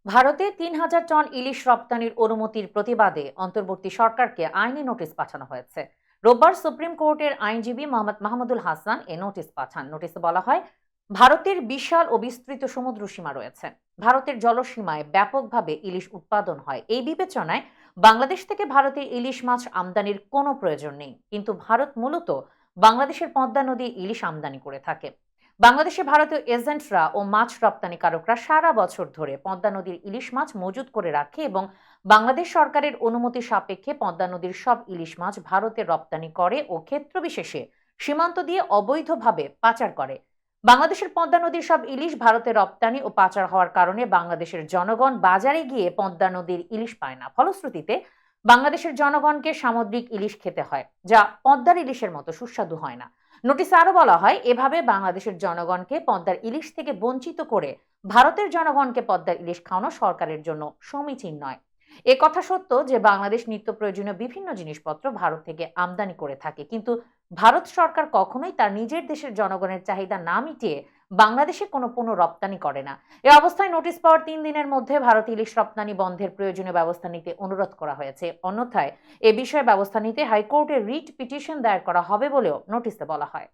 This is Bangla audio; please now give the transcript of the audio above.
ভারতে ৩,০০০ টন ইলিশ রপ্তানির অনুমতির প্রতিবাদে অন্তর্বর্তী সরকারকে আইনি নোটিশ পাঠানো হয়েছে। রোববার সুপ্রিম কোর্টের আইনজীবী মোহাম্মদ মাহমুদুল হাসান এ নোটিশ পাঠান। নোটিশে বলা হয়, ভারতের বিশাল ও বিস্তৃত সমুদ্র সীমা রয়েছে। ভারতের জলসীমায় ব্যাপকভাবে ইলিশ উৎপাদন হয়। এই বিবেচনায় বাংলাদেশ থেকে ভারতে ইলিশ মাছ আমদানির কোনো প্রয়োজন নেই, কিন্তু ভারত মূলত বাংলাদেশের পদ্মা নদী ইলিশ আমদানি করে থাকে। বাংলাদেশে ভারতীয় এজেন্টরা ও মাছ রপ্তানিকারকরা সারা বছর ধরে পদ্মা নদীর ইলিশ মাছ মজুত করে রাখে এবং বাংলাদেশ সরকারের অনুমতি সাপেক্ষে পদ্মা নদীর সব ইলিশ মাছ ভারতে রপ্তানি করে ও ক্ষেত্র বিশেষে সীমান্ত দিয়ে অবৈধভাবে পাচার করে। বাংলাদেশের পদ্মা নদীর সব ইলিশ ভারতে রপ্তানি ও পাচার হওয়ার কারণে বাংলাদেশের জনগণ বাজারে গিয়ে পদ্মা নদীর ইলিশ পায় না। ফলশ্রুতিতে বাংলাদেশের জনগণকে সামুদ্রিক ইলিশ খেতে হয়, যা পদ্মার ইলিশের মতো সুস্বাদু হয় না। নোটিশে আরো বলা হয়, এভাবে বাংলাদেশের জনগণকে পদ্মার ইলিশ থেকে বঞ্চিত করে ভারতের জনগণকে পদ্মার ইলিশ খাওয়ানো সরকারের জন্য সমীচীন নয়। এ কথা সত্য যে বাংলাদেশ নিত্য প্রয়োজনীয় বিভিন্ন জিনিসপত্র ভারত থেকে আমদানি করে থাকে, কিন্তু ভারত সরকার কখনোই তার নিজের দেশের জনগণের চাহিদা না মিটিয়ে বাংলাদেশে কোনো পণ্য রপ্তানি করে না। এ অবস্থায় নোটিশ পাওয়ার ৩ দিনের মধ্যে ভারত ইলিশ রপ্তানি বন্ধের প্রয়োজনীয় ব্যবস্থা নিতে অনুরোধ করা হয়েছে। অন্যথায় এ বিষয়ে ব্যবস্থা নিতে হাইকোর্টে রিট পিটিশন দায়ের করা হবে বলেও নোটিশে বলা হয়।